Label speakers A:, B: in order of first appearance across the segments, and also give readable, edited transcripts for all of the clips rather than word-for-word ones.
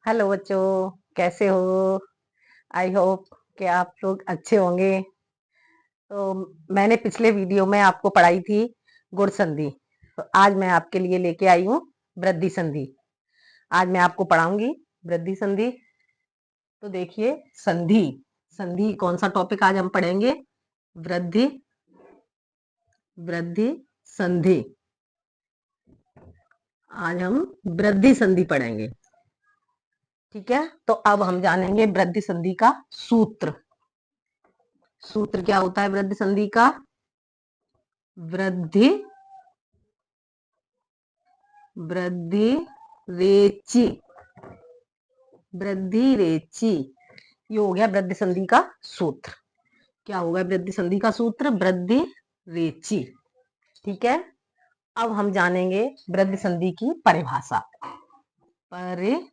A: Hello बच्चों, कैसे हो? आई होप कि आप लोग अच्छे होंगे। तो मैंने पिछले वीडियो में आपको पढ़ाई थी गुण संधि। तो आज मैं आपके लिए लेके आई हूँ वृद्धि संधि। आज मैं आपको पढ़ाऊंगी वृद्धि संधि। तो देखिए, संधि संधि कौन सा टॉपिक आज हम पढ़ेंगे? वृद्धि वृद्धि संधि। आज हम वृद्धि संधि पढ़ेंगे। ठीक है, तो अब हम जानेंगे वृद्धि संधि का सूत्र। सूत्र क्या होता है वृद्धि संधि का? वृद्धि वृद्धि रेची वृद्धि रेची। ये हो गया वृद्धि संधि का सूत्र। क्या होगा वृद्धि संधि का सूत्र? वृद्धि रेची। ठीक है, अब हम जानेंगे वृद्धि संधि की परिभाषा। परिभाषा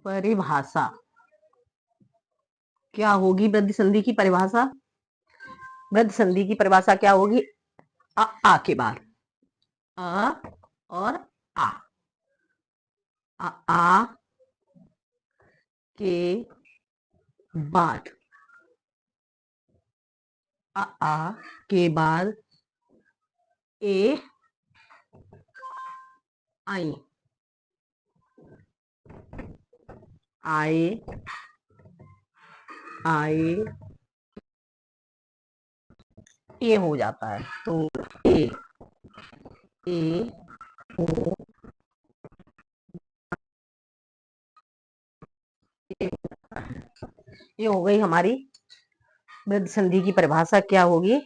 A: परिभाषा क्या होगी वृद्धि संधि की परिभाषा? वृद्धि संधि की परिभाषा क्या होगी? आ के बाद अ और आ आ के बाद आ के बाद ए आई आए आए ए हो जाता है। तो ए ए ओ ए ये हो गई हमारी वृद्धि संधि की परिभाषा। क्या होगी?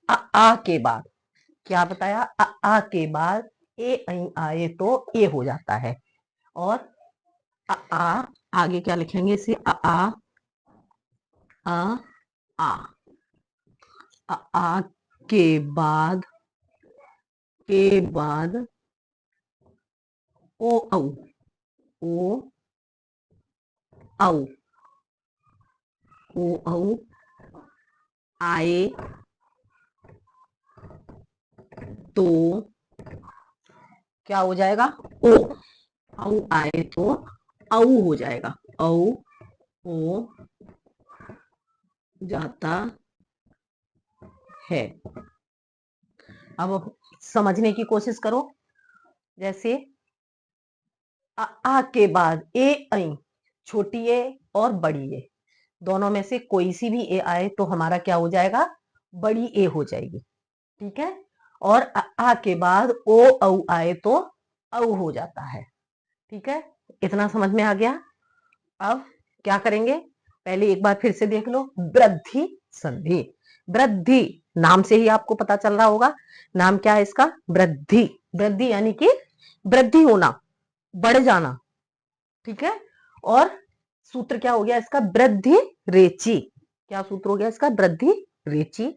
A: आ के बाद क्या बताया? आ के बाद ए ऐ आए तो ए हो जाता है। और आ आगे क्या लिखेंगे? इसे आ आ आ के बाद ओ औ ओ औ ओ औ आए तो क्या हो जाएगा? ओ औ आए तो औ हो जाएगा। औ हो जाता है। अब समझने की कोशिश करो। जैसे आ के बाद ए ऐ, छोटी ए और बड़ी ए, दोनों में से कोई सी भी ए आए तो हमारा क्या हो जाएगा? बड़ी ए हो जाएगी। ठीक है, और आ के बाद ओ औ आए तो औ हो जाता है। ठीक है, इतना समझ में आ गया। अब क्या करेंगे? पहले एक बार फिर से देख लो। वृद्धि संधि। वृद्धि नाम से ही आपको पता चल रहा होगा। नाम क्या है इसका? वृद्धि। वृद्धि यानी कि वृद्धि होना, बढ़ जाना। ठीक है, और सूत्र क्या हो गया इसका? वृद्धि रेची। क्या सूत्र हो गया इसका? वृद्धि रेची।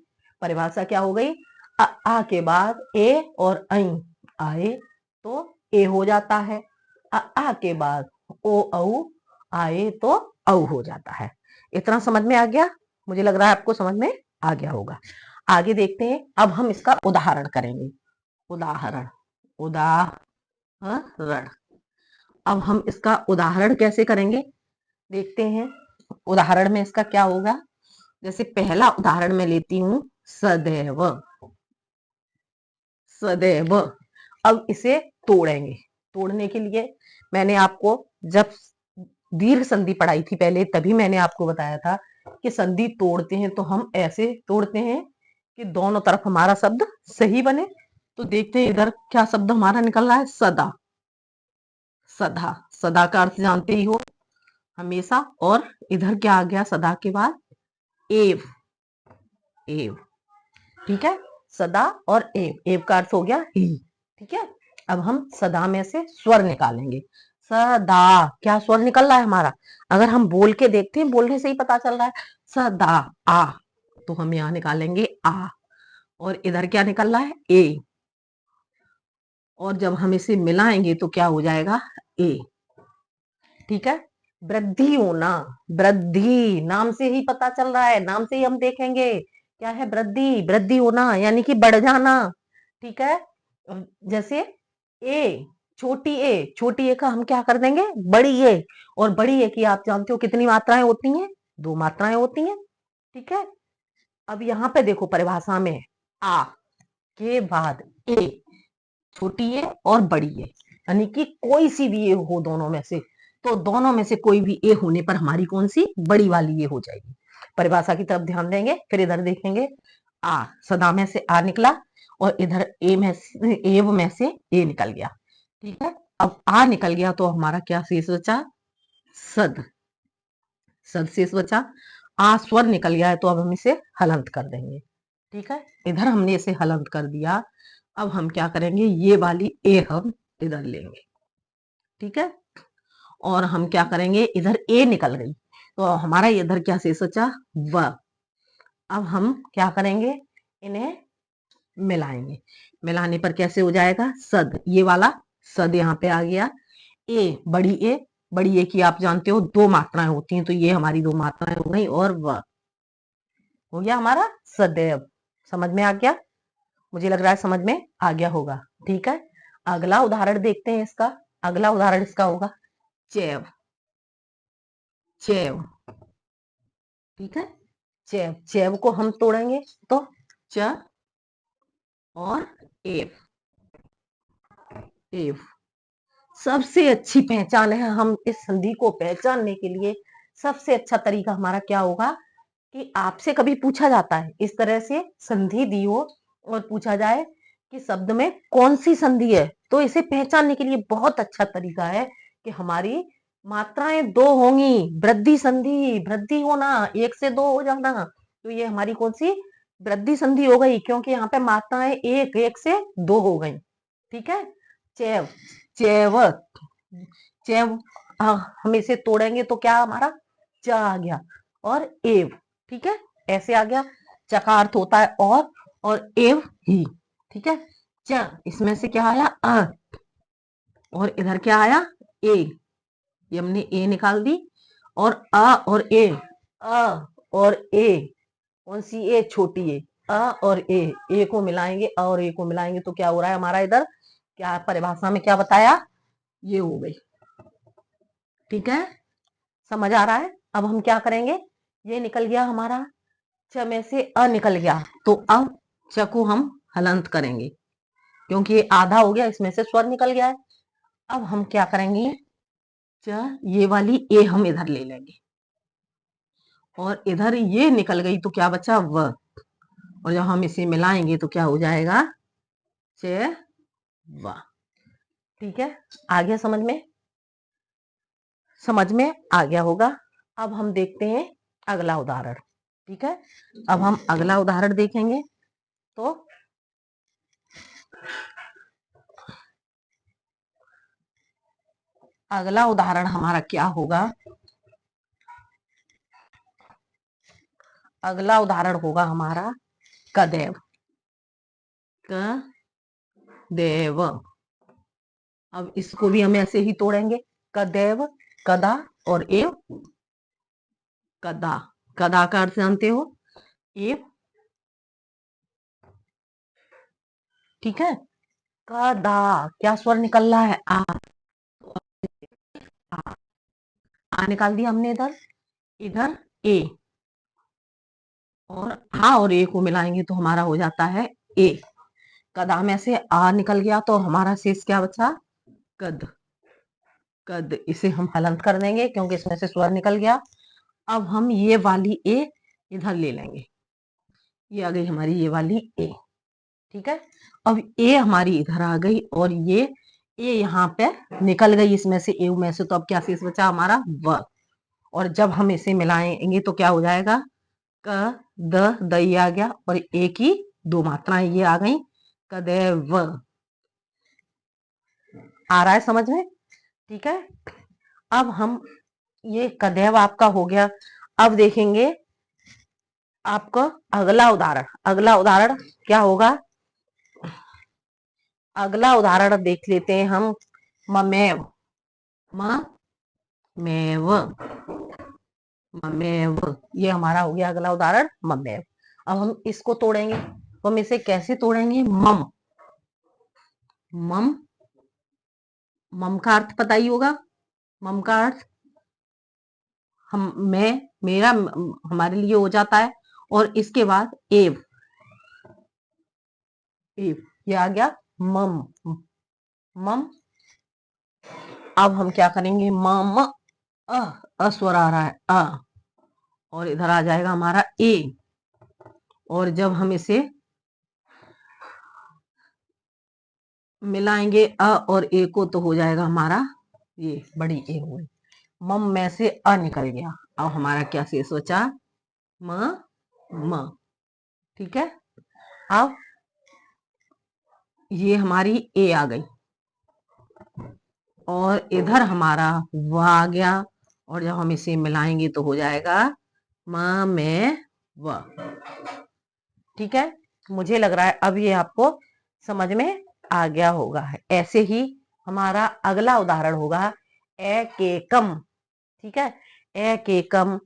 A: परिभाषा क्या हो गई? आ के बाद ए और ऐ आए तो ए हो जाता है। आ के बाद ओ औ आए तो औ हो जाता है। इतना समझ में आ गया? मुझे लग रहा है आपको समझ में आ गया होगा। आगे देखते हैं। अब हम इसका उदाहरण करेंगे। उदाहरण उदाहरण अब हम इसका उदाहरण कैसे करेंगे देखते हैं। उदाहरण में इसका क्या होगा? जैसे पहला उदाहरण मैं लेती हूं, सदैव। सदैव। अब इसे तोड़ेंगे। तोड़ने के लिए मैंने आपको जब दीर्घ संधि पढ़ाई थी पहले, तभी मैंने आपको बताया था कि संधि तोड़ते हैं तो हम ऐसे तोड़ते हैं कि दोनों तरफ हमारा शब्द सही बने। तो देखते हैं इधर क्या शब्द हमारा निकल रहा है? सदा। सदा, सदा का अर्थ जानते ही हो, हमेशा। और इधर क्या आ गया सदा के बाद? एव। एव। ठीक है, सदा और एव। एव का अर्थ हो गया ही। ठीक है, अब हम सदा में से स्वर निकालेंगे। सदा, क्या स्वर निकल रहा है हमारा? अगर हम बोल के देखते हैं, बोलने से ही पता चल रहा है। सदा आ, तो हम यहां निकालेंगे आ। और इधर क्या निकल रहा है? ए। और जब हम इसे मिलाएंगे तो क्या हो जाएगा? ए। ठीक है, वृद्धि होना। वृद्धि नाम से ही पता चल रहा है, नाम से ही हम देखेंगे क्या है? वृद्धि। वृद्धि होना यानी कि बढ़ जाना। ठीक है, जैसे ए छोटी ए का हम क्या कर देंगे बड़ी ए, और बड़ी ए की आप जानते हो कितनी मात्राएं होती हैं, 2 मात्राएं होती हैं। ठीक है, अब यहाँ पे देखो परिभाषा में आ के बाद ए, छोटी ए और बड़ी ए, यानी कि कोई सी भी ए हो दोनों में से, तो दोनों में से कोई भी ए होने पर हमारी कौन सी बड़ी वाली ए हो जाएगी। परिभाषा की तरफ ध्यान देंगे, फिर इधर देखेंगे आ, सदा में से आ निकला और इधर ए में से ए निकल गया। ठीक है, अब आ निकल गया तो हमारा क्या शेष बचा, सद, सद शेष बचा। आ स्वर निकल गया है तो अब हम इसे हलंत कर देंगे। ठीक है, इधर हमने इसे हलंत कर दिया। अब हम क्या करेंगे, ये वाली ए हम इधर लेंगे। ठीक है, और हम क्या करेंगे, इधर ए निकल गई तो हमारा इधर क्या शेष बचा, व। अब हम क्या करेंगे, इन्हें मिलाएंगे। मिलाने पर कैसे हो जाएगा, सद, ये वाला सद यहाँ पे आ गया। ए, बड़ी ए की आप जानते हो 2 मात्राएं होती हैं, तो ये हमारी 2 मात्राएं हो गई, और व हो गया हमारा सदैव। समझ में आ गया, मुझे लग रहा है समझ में आ गया होगा। ठीक है, अगला उदाहरण देखते हैं इसका। अगला उदाहरण इसका होगा चैव, चैव। ठीक है, चैव, चैव को हम तोड़ेंगे तो च और एव, एव। सबसे अच्छी पहचान है, हम इस संधि को पहचानने के लिए सबसे अच्छा तरीका हमारा क्या होगा कि आपसे कभी पूछा जाता है इस तरह से संधि दी हो और पूछा जाए कि शब्द में कौन सी संधि है, तो इसे पहचानने के लिए बहुत अच्छा तरीका है कि हमारी मात्राएं 2 होंगी, वृद्धि संधि, वृद्धि होना, 1 से 2 हो जाना, तो ये हमारी कौन सी वृद्धि संधि हो गई, क्योंकि यहाँ पे मात्राएं 1 से 2 हो गई। ठीक है, चैव, चैव, चैव, हम इसे तोड़ेंगे तो क्या हमारा च आ गया, और एव। ठीक है, ऐसे आ गया, च का अर्थ होता है और एव ही। ठीक है, च, इसमें से क्या आया अ, और इधर क्या आया ए, ये हमने ए निकाल दी, और अ और ए, अ और ए, कौन सी ए, छोटी ए, अ और ए को मिलाएंगे, अ और ए को मिलाएंगे तो क्या हो रहा है हमारा, इधर क्या परिभाषा में क्या बताया, ये हो गई। ठीक है, समझ आ रहा है। अब हम क्या करेंगे, ये निकल गया हमारा, च में से अ निकल गया, तो अब च को हम हलंत करेंगे, क्योंकि ये आधा हो गया, इसमें से स्वर निकल गया है। अब हम क्या करेंगे, च, ये वाली ए हम इधर ले लेंगे, और इधर ये निकल गई तो क्या बचा, व, और जब हम इसे मिलाएंगे तो क्या हो जाएगा, च व। ठीक है, आ गया समझ में, समझ में आ गया होगा। अब हम देखते हैं अगला उदाहरण। ठीक है, अब हम अगला उदाहरण देखेंगे तो अगला उदाहरण हमारा क्या होगा, अगला उदाहरण होगा हमारा कदैव, कदैव। अब इसको भी हम ऐसे ही तोड़ेंगे, कदैव, कदा और एव, कदा, कदा का अर्थ जानते हो एव। ठीक है, कदा, क्या स्वर निकल रहा है, आ निकाल दिया हमने इधर, इधर ए, और हा और ए को मिलाएंगे तो हमारा हो जाता है ए। कदा में से आ निकल गया तो हमारा शेष क्या बचा, कद, कद, इसे हम हलंत कर देंगे क्योंकि इसमें से स्वर निकल गया। अब हम ये वाली ए इधर ले लेंगे, ये आ गई हमारी ये वाली ए। ठीक है, अब ए हमारी इधर आ गई और ये ए यहाँ पे निकल गई इसमें से, ए में से, तो अब क्या शेष बचा हमारा, व, और जब हम इसे मिलाएंगे तो क्या हो जाएगा, क, द ये आ गया, और ए की 2 मात्राएं ये आ गई, कदैव। आ रहा है समझ में। ठीक है, अब हम ये कदैव आपका हो गया। अब देखेंगे आपका अगला उदाहरण, अगला उदाहरण क्या होगा, अगला उदाहरण देख लेते हैं हम, ममेव, ममेव, ममेव, ये हमारा हो गया अगला उदाहरण ममेव। अब हम इसको तोड़ेंगे, तो हम इसे कैसे तोड़ेंगे, मम, मम, मम का अर्थ पता ही होगा। मम का अर्थ हम, मैं, मेरा, हमारे लिए हो जाता है। और इसके बाद एव, एव ये आ गया मम, मम। अब हम क्या करेंगे, मम, अस्वर आ रहा है और इधर आ जाएगा हमारा ए। और जब हम इसे मिलाएंगे और ए को, तो हो जाएगा हमारा ये बड़ी ए हो गई। मम में से निकल गया। अब हमारा क्या शेष बचा, म, म। ठीक है, अब ये हमारी ए आ गई और इधर हमारा व आ गया। और जब हम इसे मिलाएंगे तो हो जाएगा म में व। ठीक है, मुझे लग रहा है अब ये आपको समझ में आ गया होगा। ऐसे ही हमारा अगला उदाहरण होगा एकेकम। ठीक है, एकेकम,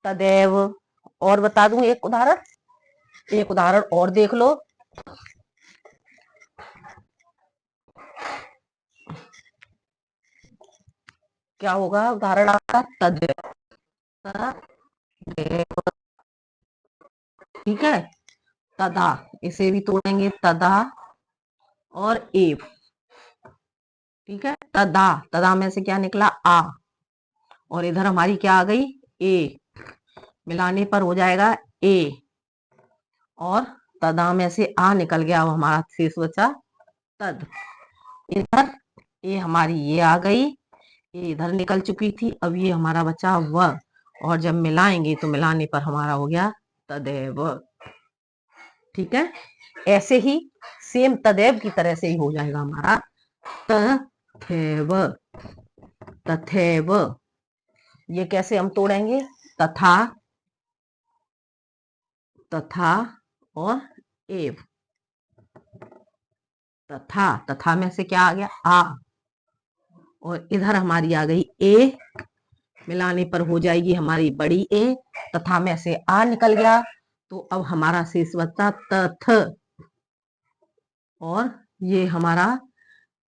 A: तदेव। और बता दूं एक उदाहरण, एक उदाहरण और देख लो। क्या होगा उदाहरण आपका, तदेव, तदेव। ठीक है, तदा, इसे भी तोड़ेंगे, तदा और एव। ठीक है, तदा, तदा में से क्या निकला, आ। और इधर हमारी क्या आ गई, ए। मिलाने पर हो जाएगा ए। और तदा में से आ निकल गया, अब हमारा शेष बचा तद। इधर ये हमारी ये आ गई, ये इधर निकल चुकी थी, अब ये हमारा बचा व। और जब मिलाएंगे तो मिलाने पर हमारा हो गया तदेव। ठीक है, ऐसे ही सेम तदेव की तरह से ही हो जाएगा हमारा तथैव, तथैव। ये कैसे हम तोड़ेंगे, तथा, तथा और एव। तथा, तथा में से क्या आ गया, आ। और इधर हमारी आ गई ए, मिलाने पर हो जाएगी हमारी बड़ी ए। तथा में से आ निकल गया, तो अब हमारा शेष बचा तथ। और ये हमारा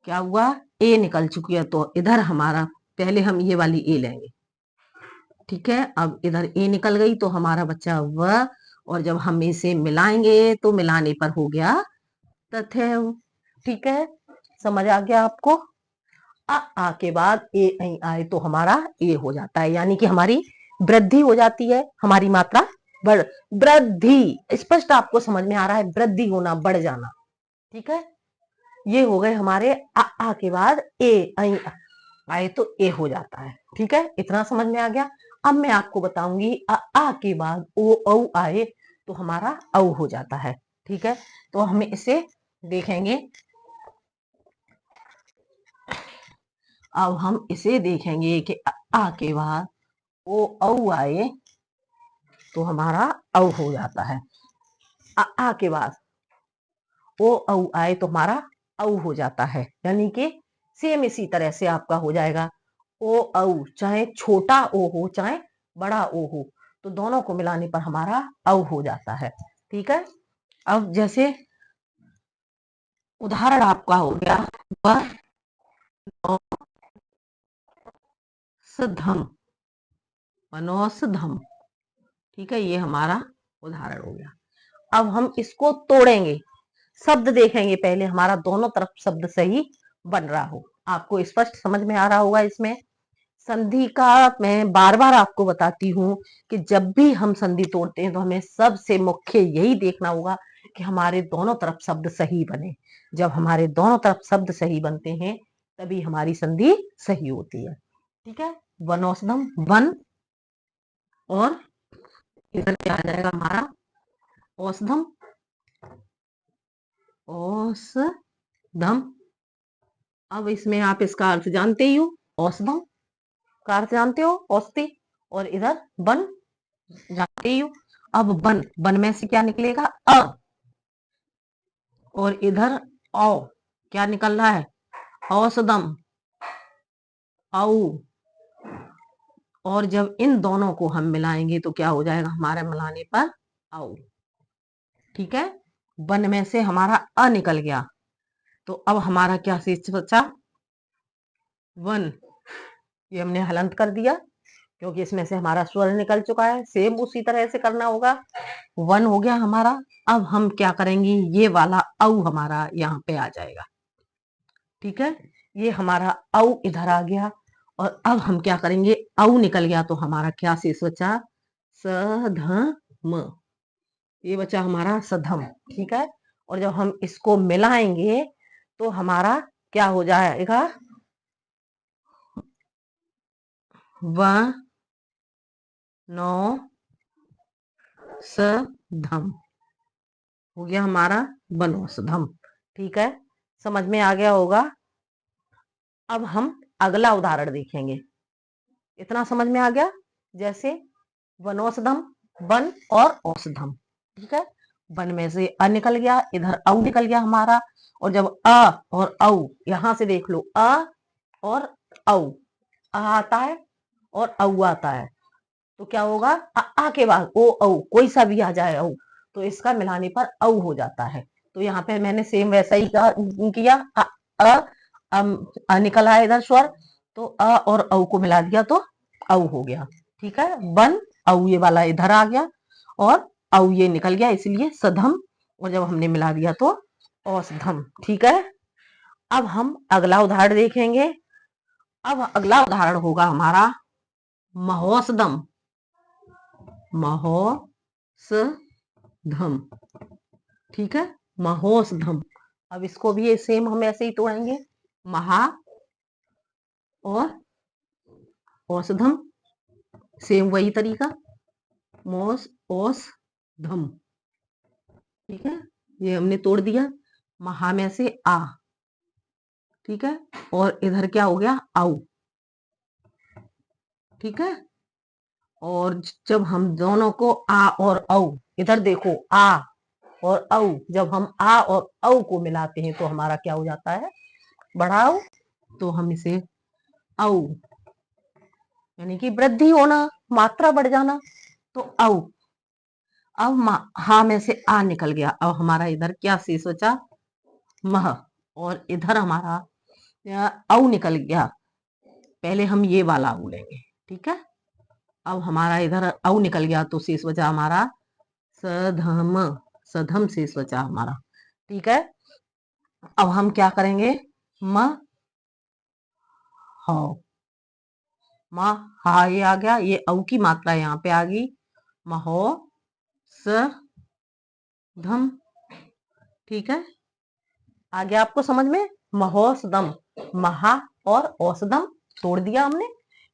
A: क्या हुआ, ए निकल चुकी है, तो इधर हमारा पहले हम ये वाली ए लेंगे। ठीक है, अब इधर ए निकल गई तो हमारा बच्चा व। और जब हम इसे मिलाएंगे तो मिलाने पर हो गया तथैव। ठीक है, समझ आ गया आपको। आ के बाद ए ऐ आए तो हमारा ए हो जाता है, यानी कि हमारी वृद्धि हो जाती है, हमारी मात्रा बढ़, वृद्धि, स्पष्ट आपको समझ में आ रहा है, वृद्धि होना, बढ़ जाना। ठीक है, ये हो गए हमारे आ के बाद ए ऐ आए तो ए हो जाता है। ठीक है, इतना समझ में आ गया। अब मैं आपको बताऊंगी आ के बाद ओ औ आए तो हमारा औ हो जाता है। ठीक है, तो हम इसे देखेंगे। अब हम इसे देखेंगे कि आ के बाद ओ औ आए तो हमारा औ हो जाता है। आ के बाद ओ औ आए तो हमारा औ हो जाता है, यानी कि सेम इसी तरह से आपका हो जाएगा। ओ औ, चाहे छोटा ओ हो चाहे बड़ा ओ हो, तो दोनों को मिलाने पर हमारा औ हो जाता है। ठीक है, अब जैसे उदाहरण आपका हो गया वनौषधम, वनौषधम। ठीक है, ये हमारा उदाहरण हो गया। अब हम इसको तोड़ेंगे, शब्द देखेंगे पहले, हमारा दोनों तरफ शब्द सही बन रहा हो। आपको स्पष्ट समझ में आ रहा होगा। इसमें संधि का मैं बार बार आपको बताती हूँ कि जब भी हम संधि तोड़ते हैं तो हमें सबसे मुख्य यही देखना होगा कि हमारे दोनों तरफ शब्द सही बने। जब हमारे दोनों तरफ शब्द सही बनते हैं तभी हमारी संधि सही होती है। ठीक है, वनौषधम, वन, और इधर क्या आ जाएगा हमारा, औषधम, औषधम। अब इसमें आप इसका अर्थ जानते ही हो, औषधम का अर्थ जानते हो, औषधि। और इधर वन जानते ही हो। अब वन, वन में से क्या निकलेगा, अ। और इधर औ, क्या निकल रहा है, औषधम, औ। और जब इन दोनों को हम मिलाएंगे तो क्या हो जाएगा, हमारे मिलाने पर औ। ठीक है, वन में से हमारा अ निकल गया, तो अब हमारा क्या शेष बचा, वन, ये हमने हलंत कर दिया क्योंकि इसमें से हमारा स्वर निकल चुका है। सेम उसी तरह से करना होगा। वन हो गया हमारा। अब हम क्या करेंगे, ये वाला औ हमारा यहाँ पे आ जाएगा। ठीक है, ये हमारा औ इधर आ गया। और अब हम क्या करेंगे, औ निकल गया तो हमारा क्या शेष बचा, सधम। ये बचा हमारा सधम। ठीक है, और जब हम इसको मिलाएंगे तो हमारा क्या हो जाएगा, व नो सधम हो गया हमारा वनौषधम। ठीक है, समझ में आ गया होगा। अब हम अगला उदाहरण देखेंगे। इतना समझ में आ गया, जैसे वनौषधम, वन और औषधम। ठीक है, वन में से अ निकल गया, इधर औ निकल गया हमारा। और जब अ और औ, यहां से देख लो, अ और औ, अ आता है और औ आता है, तो क्या होगा, आ के बाद ओ औ, कोई सा भी आ जाए औ, तो इसका मिलाने पर औ हो जाता है। तो यहाँ पे मैंने सेम वैसा ही किया। अ, निकल आया इधर स्वर, तो अ और औ को मिला दिया तो औ हो गया। ठीक है, वन, औ ये वाला इधर आ गया और औ ये निकल गया, इसलिए सधम। और जब हमने मिला दिया तो औषधम। ठीक है, अब हम अगला उदाहरण देखेंगे। अब अगला उदाहरण होगा हमारा महोषधम। महोषधम। ठीक है, महोषधम। अब इसको भी सेम हम ऐसे ही तोड़ेंगे, महा और औषधम, सेम वही तरीका, मोस ओस धम। ठीक है, ये हमने तोड़ दिया, महा में से आ। ठीक है, और इधर क्या हो गया, औ। ठीक है, और जब हम दोनों को आ और औ, इधर देखो, आ और औ, जब हम आ और औ को मिलाते हैं तो हमारा क्या हो जाता है, बढ़ाओ। तो हम इसे औ, यानी कि वृद्धि होना, मात्रा बढ़ जाना, तो औ। अब हा में से आ निकल गया, अब हमारा इधर क्या शेष बचा, मह। और इधर हमारा औ निकल गया, पहले हम ये वाला औ लेंगे। ठीक है, अब हमारा इधर औ निकल गया तो शेष बचा हमारा सधम। सधम शेष बचा हमारा। ठीक है, अब हम क्या करेंगे, म हो, म हा ये आ गया, ये औ की मात्रा यहाँ पे आ गई, महो स धम। ठीक है, आ गया आपको समझ में, महोषधम, महा और औषधम तोड़ दिया हमने।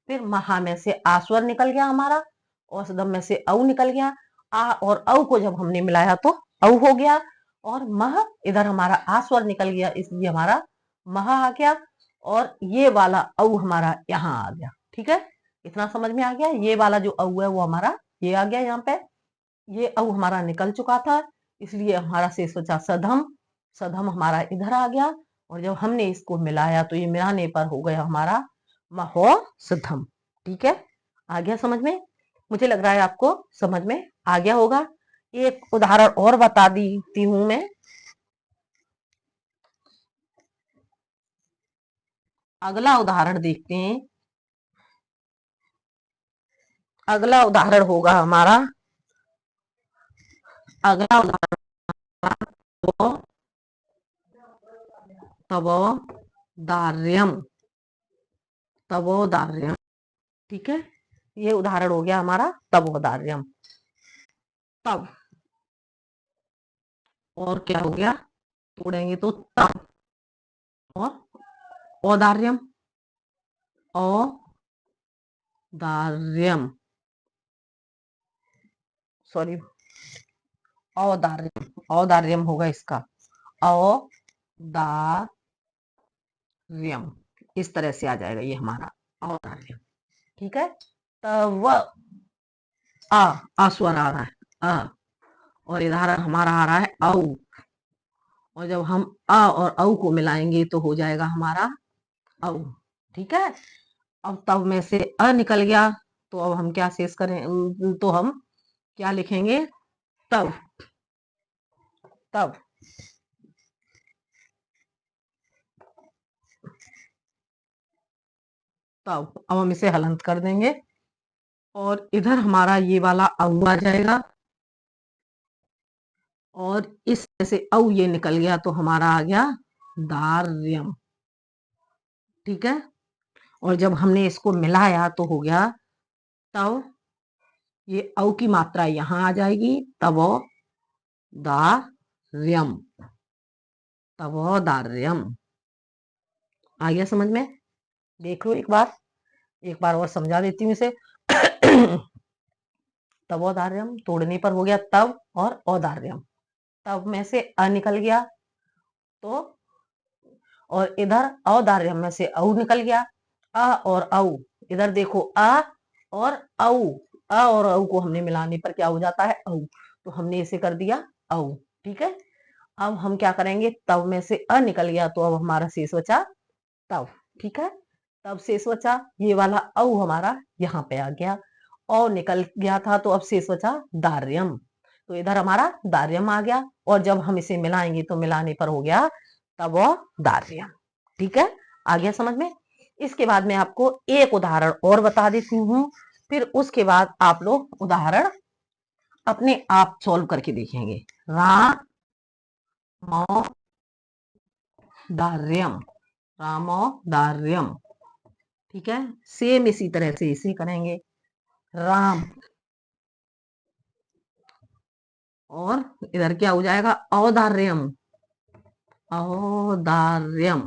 A: फिर महा में से आ स्वर निकल गया हमारा, औषधम में से औ निकल गया, आ और औ को जब हमने मिलाया तो औ हो गया। और मह, इधर हमारा आ स्वर निकल गया, इसलिए हमारा महा आ गया। और ये वाला औ हमारा यहाँ आ गया। ठीक है, इतना समझ में आ गया। ये वाला जो औ है वो हमारा ये आ गया यहाँ पे, ये औ हमारा निकल चुका था, इसलिए हमारा शेष बचा सधम। सधम हमारा इधर आ गया, और जब हमने इसको मिलाया तो ये मिलाने पर हो गया हमारा महोषधम। ठीक है, आ गया समझ में, मुझे लग रहा है आपको समझ में आ गया होगा। एक उदाहरण और बता देती हूं मैं। अगला उदाहरण देखते हैं। अगला उदाहरण होगा हमारा, अगला उदाहरण तो तवोदार्यम। तवोदार्यम। ठीक है, ये उदाहरण हो गया हमारा तवोदार्यम। तब, और क्या हो गया, तोड़ेंगे तो तब, और औदार्यम, औदार्यम, सॉरी, औदार्यम, औदार्यम होगा इसका, औदार्यम। इस तरह से आ जाएगा ये हमारा औदार्यम। ठीक है, तब आ स्वर आ रहा है, अ, और इधर हमारा आ रहा है औ। और जब हम अ और औ को मिलाएंगे तो हो जाएगा हमारा औ। ठीक है, अब तब में से अ निकल गया, तो अब हम क्या शेष करें, तो हम क्या लिखेंगे, तब। तब, तब अब हम इसे हलंत कर देंगे और इधर हमारा ये वाला औ आ जाएगा और इस से औ ये निकल गया तो हमारा आ गया दार्यम। ठीक है, और जब हमने इसको मिलाया तो हो गया तब ये औ की मात्रा यहां आ जाएगी तब दार्यम, तब दार्यम। आ गया समझ में? देख लो एक बार और समझा देती हूँ इसे। तब औदार्यम तोड़ने पर हो गया तब और औदार्यम। तब में से अ निकल गया तो, और इधर औदार्यम में से औ निकल गया। अ और औ, इधर देखो अ और औ, अ और औ को हमने मिलाने पर क्या हो जाता है? औ। तो हमने इसे कर दिया औ। ठीक है, अब हम क्या करेंगे? तब में से अ निकल गया तो अब हमारा शेष बचा तब। ठीक है, तब शेष बचा ये वाला औ हमारा यहाँ पे आ गया, औ निकल गया था तो अब शेष बचा दार्यम। तो इधर हमारा दार्यम आ गया और जब हम इसे मिलाएंगे तो मिलाने पर हो गया तब दार्यम। ठीक है, आ गया समझ में? इसके बाद मैं आपको एक उदाहरण और बता देती हूँ, फिर उसके बाद आप लोग उदाहरण अपने आप सॉल्व करके देखेंगे। रामोदार्यम, रामोदार्यम। ठीक है, सेम इसी तरह से इसे करेंगे। राम और इधर क्या हो जाएगा? औदार्यम, औदार्यम।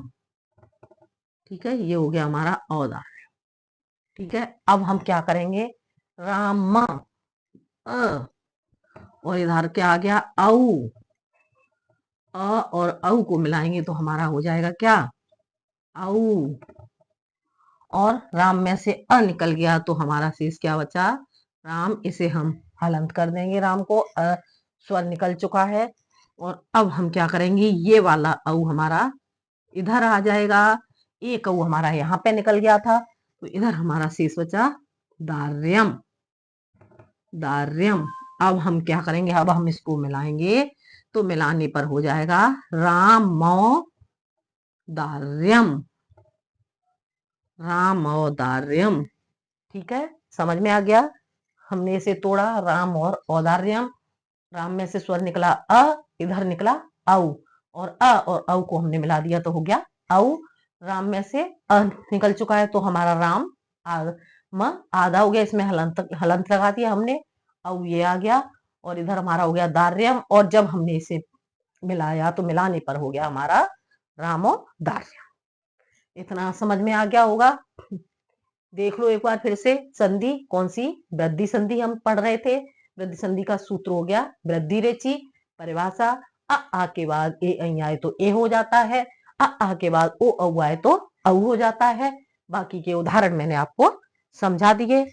A: ठीक है, ये हो गया हमारा औदार्य। ठीक है, अब हम क्या करेंगे? राम अ, और इधर क्या आ गया? औ, अ और औ को मिलाएंगे तो हमारा हो जाएगा क्या? औ। और राम में से अ निकल गया तो हमारा शेष क्या बचा? राम। इसे हम हलंत कर देंगे, राम को, स्वर निकल चुका है। और अब हम क्या करेंगे? ये वाला औ हमारा इधर आ जाएगा, एक औ हमारा यहाँ पे निकल गया था तो इधर हमारा शेष बचा दार्यम, दार्यम। अब हम क्या करेंगे? अब हम इसको मिलाएंगे तो मिलाने पर हो जाएगा रामो दार्यम, रामोदार्यम। ठीक है, समझ में आ गया? हमने इसे तोड़ा, राम और औदार्यम। राम में से स्वर निकला अ, इधर निकला औ, और अ और औ को हमने मिला दिया तो हो गया औ। राम में से अ निकल चुका है तो हमारा राम आधा हो गया, इसमें हलंत हलंत लगा दिया हमने, औ ये आ गया और इधर हमारा हो गया दार्यम। और जब हमने इसे मिलाया तो मिलाने पर हो गया हमारा रामो दार्यम। इतना समझ में आ गया होगा? देख लो एक बार फिर से। संधि कौन सी? वृद्धि संधि हम पढ़ रहे थे। वृद्धि संधि का सूत्र हो गया वृद्धि रेची। परिभाषा, अ आ के बाद ए ऐ आए तो ए हो जाता है, अ आ के बाद ओ औ आए तो औ हो जाता है। बाकी के उदाहरण मैंने आपको समझा दिए।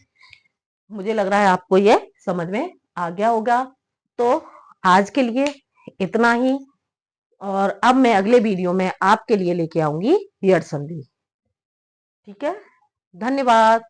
A: मुझे लग रहा है आपको ये समझ में आ गया होगा। तो आज के लिए इतना ही, और अब मैं अगले वीडियो में आपके लिए लेके आऊंगी यड़ संधि। ठीक है, धन्यवाद।